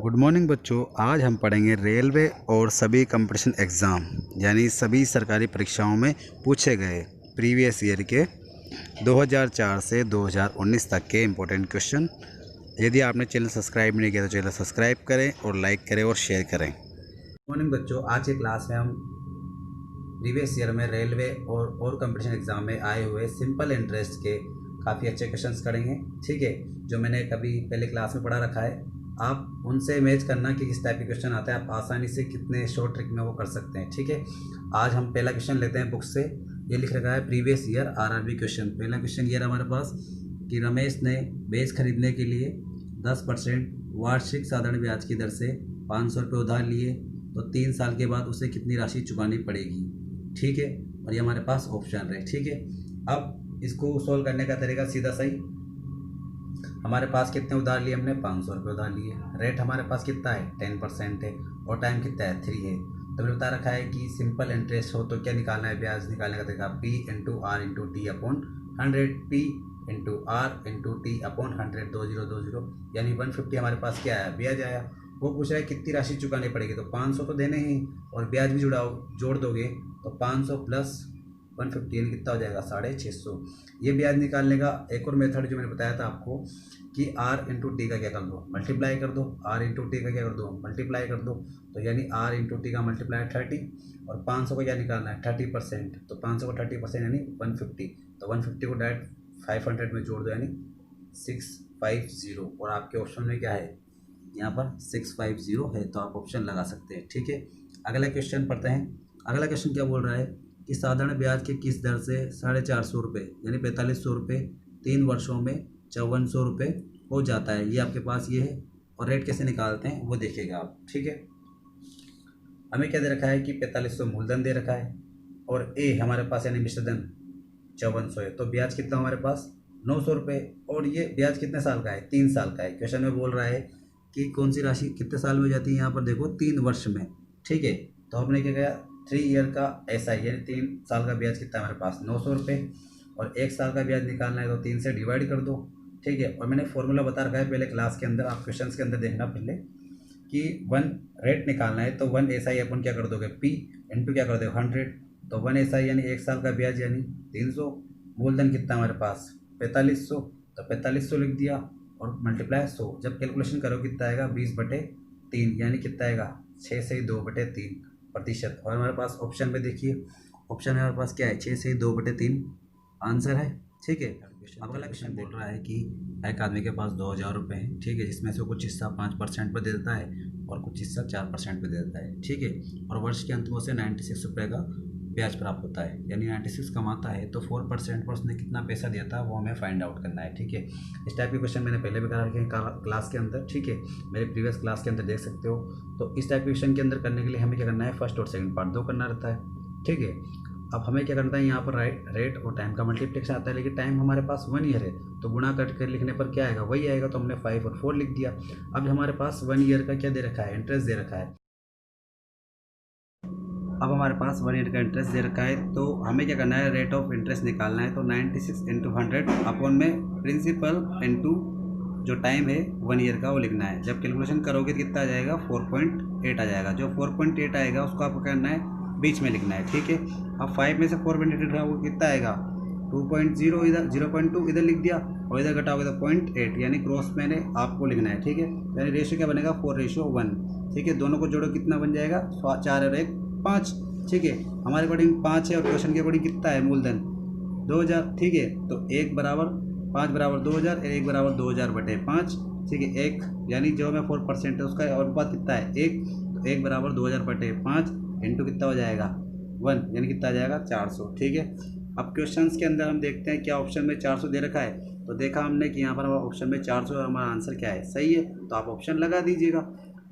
Good morning बच्चों। आज हम पढ़ेंगे रेलवे और सभी कंपटीशन एग्ज़ाम यानी सभी सरकारी परीक्षाओं में पूछे गए प्रीवियस ईयर के 2004 से 2019 तक के इम्पोर्टेंट क्वेश्चन। यदि आपने चैनल सब्सक्राइब नहीं किया तो चैनल सब्सक्राइब करें और लाइक करें और शेयर करें। गुड मॉर्निंग बच्चों, आज की क्लास में हम प्रीवियस ईयर में रेलवे और कंपटीशन एग्ज़ाम में आए हुए सिंपल इंटरेस्ट के काफ़ी अच्छे क्वेश्चंस करेंगे। ठीक है, जो मैंने कभी पहले क्लास में पढ़ा रखा है, आप उनसे मैच करना कि किस टाइप के क्वेश्चन आते हैं, आप आसानी से कितने शॉर्ट ट्रिक में वो कर सकते हैं। ठीक है, आज हम पहला क्वेश्चन लेते हैं बुक से। ये लिख रखा है प्रीवियस ईयर आरआरबी क्वेश्चन। पहला क्वेश्चन ये रहा हमारे पास कि रमेश ने बेच खरीदने के लिए 10% वार्षिक साधारण ब्याज की दर से 500 रुपये उधार लिए तो 3 साल के बाद उसे कितनी राशि चुकानी पड़ेगी। ठीक है, और ये हमारे पास ऑप्शन रहे। ठीक है, अब इसको सोल्व करने का तरीका सीधा सही। हमारे पास कितने उधार लिए हमने, 500 रुपये उधार लिए। रेट हमारे पास कितना है, 10% है, और टाइम कितना है, 3 है। तो मैंने बता रखा है कि सिंपल इंटरेस्ट हो तो क्या निकालना है, ब्याज निकालने का तरीका P into R into T upon 100, P into R into T upon 100, 2020 यानी 150 हमारे पास क्या आया, ब्याज आया। वो पूछ रहा है कितनी राशि चुकानी पड़ेगी, तो 500 तो देने ही और ब्याज भी जोड़ दोगे तो 500 प्लस 150 यानी कितना हो जाएगा, 650। ये ब्याज निकालने का एक और मेथड जो मैंने बताया था आपको कि आर इंटू टी का क्या कर दो, मल्टीप्लाई कर दो। आर इंटू टी का क्या कर दो, मल्टीप्लाई कर दो। तो यानी आर इंटू टी का मल्टीप्लाई 30 और 500 का क्या निकालना है, 30%। तो 500 का 30% यानी 150। तो 150 को डायरेक्ट 500 में जोड़ दो यानी 650। और आपके ऑप्शन में क्या है, यहाँ पर 650 है, तो आप ऑप्शन लगा सकते हैं। ठीक है, अगला क्वेश्चन पढ़ते हैं। अगला क्वेश्चन क्या बोल रहा है कि साधारण ब्याज की किस दर से 450 रुपये यानी 4500 रुपये 3 वर्षों में 5400 रुपये हो जाता है। ये आपके पास ये है, और रेट कैसे निकालते हैं वो देखिएगा आप। ठीक है, हमें क्या दे रखा है कि 4500 मूलधन दे रखा है और ए हमारे पास यानी मिश्रधन 5400 है। तो ब्याज कितना हमारे पास 900 रुपये, और ये ब्याज कितने साल का है, 3 साल का है। क्वेश्चन में बोल रहा है कि कौन सी राशि कितने साल में जाती है, यहाँ पर देखो 3 वर्ष में। ठीक है, तो हमने क्या किया, 3 ईयर का SI यानी 3 साल का ब्याज कितना है हमारे पास 900 रुपये, और 1 साल का ब्याज निकालना है तो 3 से डिवाइड कर दो। ठीक है, और मैंने फॉर्मूला बता रखा है पहले क्लास के अंदर, आप क्वेश्चन के अंदर देखना पहले कि 1 रेट निकालना है तो 1 SI अपन क्या कर दोगे, P इंटू क्या कर दोगे 100। तो 1 SI यानी 1 साल का ब्याज यानी 300। मूलधन कितना हमारे पास 4500, तो 4500 लिख दिया और मल्टीप्लाई 100। जब कैलकुलेशन करो कितना आएगा, 20/3 यानी कितना आएगा, 6 से 2/3%। और हमारे पास ऑप्शन में देखिए, ऑप्शन में हमारे पास क्या है, 6 से 2/3 आंसर है। ठीक है, अब अगला क्वेश्चन बोल रहा है कि एक आदमी के पास 2000 रुपये हैं। ठीक है, जिसमें से कुछ हिस्सा 5% पर दे देता है और कुछ हिस्सा 4% पर दे देता है। ठीक है, और वर्ष के अंत में उसे 96 रुपये का ब्याज प्राप्त होता है, यानी 96 कमाता है तो 4% पर उसने कितना पैसा दिया था वो हमें फाइंड आउट करना है। ठीक है, इस टाइप के क्वेश्चन मैंने पहले भी करा रखे हैं क्लास के अंदर। ठीक है, मेरे प्रीवियस क्लास के अंदर देख सकते हो। तो इस टाइप के क्वेश्चन के अंदर करने के लिए हमें क्या करना है, फर्स्ट और सेकंड पार्ट 2 करना रहता है। ठीक है, अब हमें क्या करना है, यहाँ पर रेट और टाइम का मल्टीप्लिकेशन आता है, लेकिन टाइम हमारे पास 1 ईयर है तो गुणा करके लिखने पर क्या आएगा, वही आएगा। तो हमने 5 और 4 लिख दिया। अब हमारे पास 1 ईयर का क्या दे रखा है, इंटरेस्ट दे रखा है। अब हमारे पास 1 ईयर का इंटरेस्ट दे रखा है, तो हमें क्या करना है, रेट ऑफ इंटरेस्ट निकालना है। तो 96 इंटू 100 अपॉन में प्रिंसिपल इंटू जो टाइम है 1 ईयर का वो लिखना है। जब कैलकुलेशन करोगे तो कितना आ जाएगा, 4.8 आ जाएगा। जो 4.8 आएगा उसको आपको करना है बीच में लिखना है। ठीक है, अब 5 में से 4.8 वो कितना आएगा, 2.0 इधर 0.2 इधर लिख दिया और इधर घटाओगे तो 0.8 यानी क्रॉस मैंने आपको लिखना है। ठीक है, यानी रेशियो क्या बनेगा, 4:1। ठीक है, दोनों को जोड़ो कितना बन जाएगा, 4 और 1 5। ठीक है, हमारे अकॉर्डिंग 5 है और क्वेश्चन के अकॉर्डिंग कितना है, मूलधन 2000। ठीक है, तो 1 बराबर 5 बराबर 2000, 1 बराबर 2000/5। ठीक है, 1 यानी जो में 4% है उसका अनुपात कितना है, 1। तो 1 बराबर 2000/5 इंटू कितना हो जाएगा 1 यानी कितना आ जाएगा 400। ठीक है, अब क्वेश्चंस के अंदर हम देखते हैं क्या ऑप्शन में 400 दे रखा है। तो देखा हमने कि यहाँ पर ऑप्शन में 400 और हमारा आंसर क्या है, सही है, तो आप ऑप्शन लगा दीजिएगा।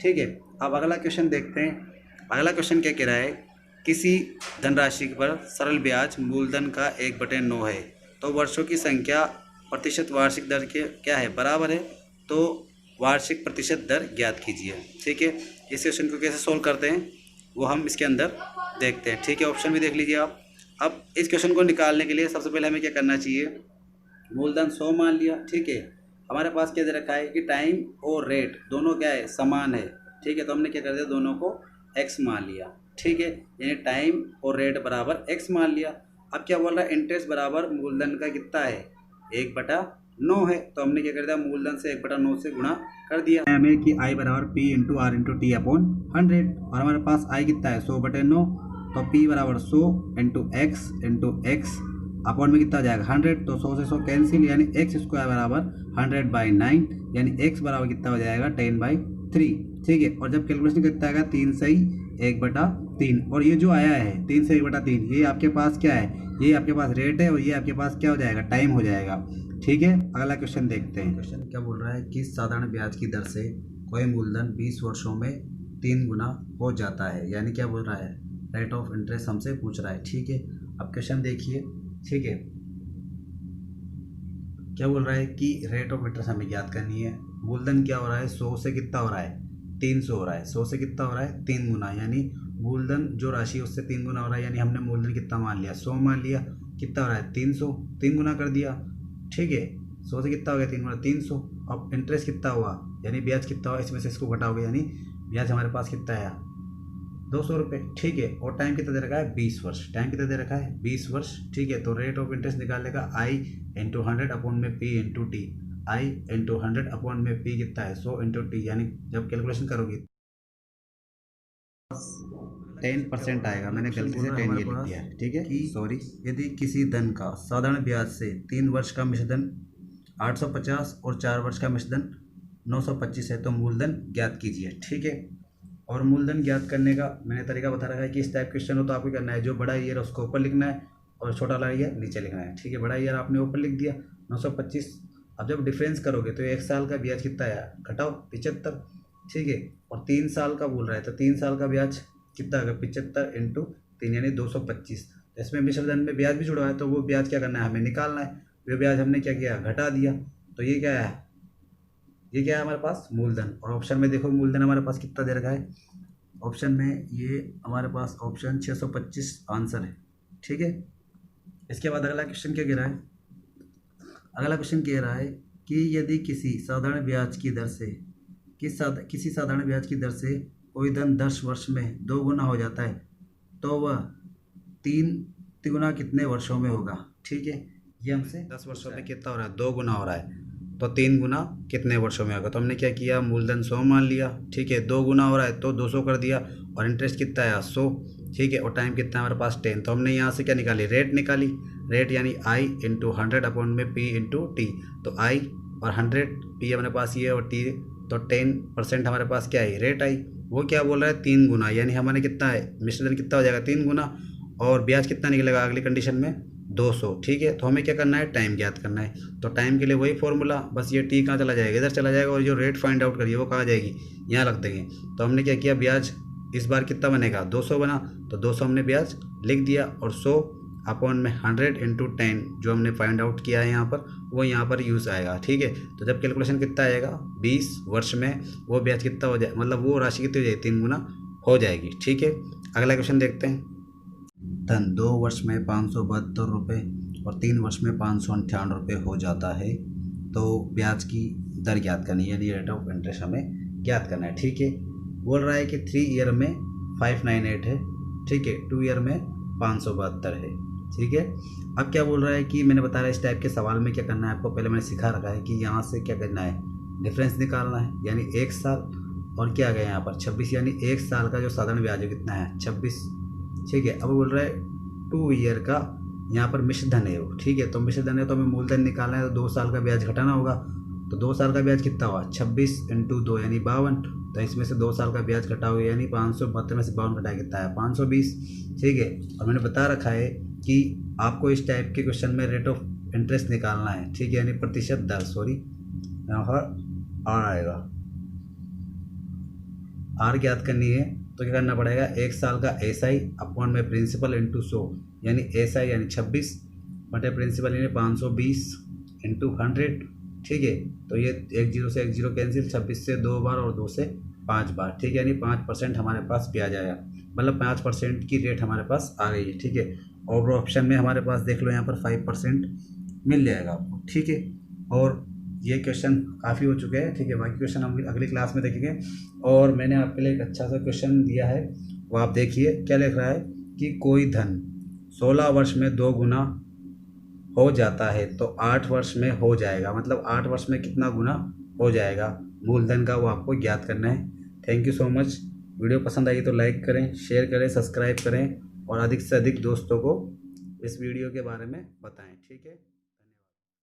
ठीक है, अब अगला क्वेश्चन देखते हैं। अगला क्वेश्चन क्या कह रहा है, किसी धनराशि पर सरल ब्याज मूलधन का 1/9 है तो वर्षों की संख्या प्रतिशत वार्षिक दर के क्या है, बराबर है, तो वार्षिक प्रतिशत दर ज्ञात कीजिए। ठीक है, इस क्वेश्चन को कैसे सोल्व करते हैं वो हम इसके अंदर देखते हैं। ठीक है, ऑप्शन भी देख लीजिए आप। अब इस क्वेश्चन को निकालने के लिए सबसे पहले हमें क्या करना चाहिए, मूलधन 100 मान लिया। ठीक है, हमारे पास क्या दे रखा है कि टाइम और रेट दोनों क्या है, समान है। ठीक है, तो हमने क्या कर दिया, दोनों को x मान लिया। ठीक है, यानी टाइम और रेट बराबर x मान लिया। अब क्या बोल रहा है, इंटरेस्ट बराबर मूलधन का कितना है, 1/9 है। तो हमने क्या कर दिया, मूलधन से 1/9 से गुणा कर दिया हमें कि I बराबर P into R into T upon 100, और हमारे पास I कितना है 100/9, तो P बराबर 100 इंटू एक्स अपॉन में कितना हो जाएगा 100, तो 100 से 100 कैंसिल, यानी एक्स स्क्वायर बराबर 100/9, यानी एक्स बराबर कितना हो जाएगा 10/3। ठीक है, और जब कैलकुलेशन कितना आएगा 3 सही 1/3, और ये जो आया है 3 से 1/3, ये आपके पास क्या है, ये आपके पास रेट है और ये आपके पास क्या हो जाएगा, टाइम हो जाएगा। ठीक है, अगला क्वेश्चन देखते हैं। क्वेश्चन क्या बोल रहा है कि साधारण ब्याज की दर से कोई मूलधन 20 वर्षों में 3 गुना हो जाता है, यानी क्या बोल रहा है, रेट ऑफ इंटरेस्ट हमसे पूछ रहा है। ठीक है, अब क्वेश्चन देखिए। ठीक है, क्या बोल रहा है कि रेट ऑफ इंटरेस्ट हमें ज्ञात करनी है। मूलधन क्या हो रहा है, 100 से कितना हो रहा है, 300 हो रहा है। 100 से कितना हो रहा है, 3 गुना, यानी मूलधन जो राशि उससे 3 गुना हो रहा है, यानी हमने मूलधन कितना मान लिया, 100 मान लिया। कितना हो रहा है 300, 3 गुना कर दिया। ठीक है, 100 से कितना हो गया 3 गुना 300। अब इंटरेस्ट कितना हुआ, यानी ब्याज कितना हुआ, इसमें से इसको घटाओगे, यानी ब्याज हमारे पास कितना आया 200 रुपये। ठीक है, और टाइम कितना दे रखा है 20 वर्ष, टाइम कितना दे रखा है 20 वर्ष। ठीक है, तो रेट ऑफ इंटरेस्ट निकालने का आई इंटू 100 अपॉन में पी इंटू टी, आई इंटू 100 अपॉन में पी कितना है 100 इंटू टी, यानी जब कैलकुलेशन करोगी 10% आएगा। मैंने गलती से 10 ये लिख दिया है। ठीक है, सॉरी। यदि किसी धन का साधारण ब्याज से 3 वर्ष का मिश्रधन 850 और 4 वर्ष का मिश्रधन 925 है, तो मूलधन ज्ञात कीजिए। ठीक है, और मूलधन ज्ञात करने का मैंने तरीका बता रखा है कि इस टाइप क्वेश्चन हो तो आपको करना है, जो बड़ा ईयर है उसको ऊपर लिखना है और छोटा वाला ईयर नीचे लिखना है। ठीक है, बड़ा ईयर आपने ऊपर लिख दिया 925। अब जब डिफरेंस करोगे तो 1 साल का ब्याज कितना आया, घटाओ 75। ठीक है, और 3 साल का बोल रहा है, तो 3 साल का ब्याज कितना होगा 75 इंटू 3 यानी 225। इसमें मिश्रधन में ब्याज भी जुड़ा है, तो वो ब्याज क्या करना है, हमें निकालना है। वो ब्याज हमने क्या किया, घटा दिया। तो ये क्या है, ये क्या है हमारे पास मूलधन। और ऑप्शन में देखो मूलधन हमारे पास कितना दे रखा है, ऑप्शन में ये हमारे पास ऑप्शन 625 आंसर है। ठीक है, इसके बाद अगला क्वेश्चन क्या कह रहा है, अगला क्वेश्चन कह रहा है कि यदि किसी साधारण ब्याज की दर से किसी साधारण ब्याज की दर से कोई धन 10 वर्ष में 2 गुना हो जाता है, तो वह 3 तिगुना कितने वर्षों में होगा। ठीक है, ये हमसे 10 वर्षों में कितना हो रहा है, 2 गुना हो रहा है, तो 3 गुना कितने वर्षों में होगा। तो हमने क्या किया, मूलधन 100 मान लिया। ठीक है, 2 गुना हो रहा है तो 200 कर दिया, और इंटरेस्ट कितना आया 100। ठीक है, और टाइम कितना है हमारे पास 10। तो हमने यहाँ से क्या निकाली, रेट निकाली। रेट यानी आई इंटू 100 अपॉन में पी इंटू टी, तो आई और 100 पी हमारे पास ये और टी, तो 10% हमारे पास क्या है, रेट आई। वो क्या बोल रहा है 3 गुना, यानी हमारे कितना है, मिश्रधन कितना हो जाएगा 3 गुना, और ब्याज कितना निकलेगा अगली कंडीशन में 200। ठीक है, तो हमें क्या करना है, टाइम ज्ञात करना है। तो टाइम के लिए वही फॉर्मूला, बस ये टी कहाँ चला जाएगा, इधर चला जाएगा, और जो रेट फाइंड आउट करिए वो कहाँ जाएगी, यहाँ रख देंगे। तो हमने क्या किया, ब्याज इस बार कितना बनेगा 200 बना, तो 200 हमने ब्याज लिख दिया, और 100 अपॉन में 100 इंटू 10 जो हमने फाइंड आउट किया है यहाँ पर, वो यहाँ पर यूज़ आएगा। ठीक है, तो जब कैलकुलेशन कितना आएगा 20 वर्ष में वो ब्याज कितना हो जाए, मतलब वो राशि कितनी हो जाएगी 3 गुना हो जाएगी। ठीक है, अगला क्वेश्चन देखते हैं। धन 2 वर्ष में 572 रुपये और 3 वर्ष में 598 रुपये हो जाता है, तो ब्याज की दर ज्ञात करनी है, यानी रेट ऑफ इंटरेस्ट हमें ज्ञात करना है। ठीक है, बोल रहा है कि 3 ईयर में 598 है। ठीक है, 2 ईयर में 572 है। ठीक है, अब क्या बोल रहा है कि मैंने बताया इस टाइप के सवाल में क्या करना है आपको, पहले मैंने सिखा रखा है कि यहाँ से क्या करना है, डिफरेंस निकालना है, यानी 1 साल और क्या आ गया यहाँ पर 26, यानी 1 साल का जो साधारण ब्याज है कितना है 26। ठीक है, अब बोल रहा है 2 ईयर का यहाँ पर मिश्रधन है वो। ठीक है, तो मिश्रधन है तो हमें मूलधन निकालना है, तो 2 साल का ब्याज घटाना होगा। तो 2 साल का ब्याज कितना हुआ 26 इंटू 2 यानी 52, तो इसमें से 2 साल का ब्याज घटाओगे, यानी 572 में से 52 घटाया कितना है 520। ठीक है, और मैंने बता रखा है कि आपको इस टाइप के क्वेश्चन में रेट ऑफ इंटरेस्ट निकालना है। ठीक है, यानी प्रतिशत दर, सॉरी यहाँ आर आएगा, आर ज्ञात करनी है। तो क्या करना पड़ेगा, 1 साल का एस आई अपॉन में प्रिंसिपल इंटू 100, यानी एस आई यानी 26 बटे प्रिंसिपल यानी 520 इंटू 100। ठीक है, तो ये 1 0 से 1 0 कैंसिल, 26 से 2 बार और 2 से 5 बार। ठीक है, यानी 5% हमारे पास ब्याज आया, मतलब 5% की रेट हमारे पास आ गई है। ठीक है, और ऑप्शन में हमारे पास देख लो यहाँ पर 5% मिल जाएगा आपको। ठीक है, और ये क्वेश्चन काफ़ी हो चुके हैं, ठीक है। बाकी क्वेश्चन हम अगली क्लास में देखेंगे। और मैंने आपके लिए एक अच्छा सा क्वेश्चन दिया है, वो आप देखिए क्या लिख रहा है कि कोई धन 16 वर्ष में 2 गुना हो जाता है तो 8 वर्ष में हो जाएगा, मतलब 8 वर्ष में कितना गुना हो जाएगा मूलधन का, वो आपको ज्ञात करना है। Thank you so much. Video पसंद आई तो लाइक करें, शेयर करें, सब्सक्राइब करें और अधिक से अधिक दोस्तों को इस वीडियो के बारे में बताएं, ठीक है।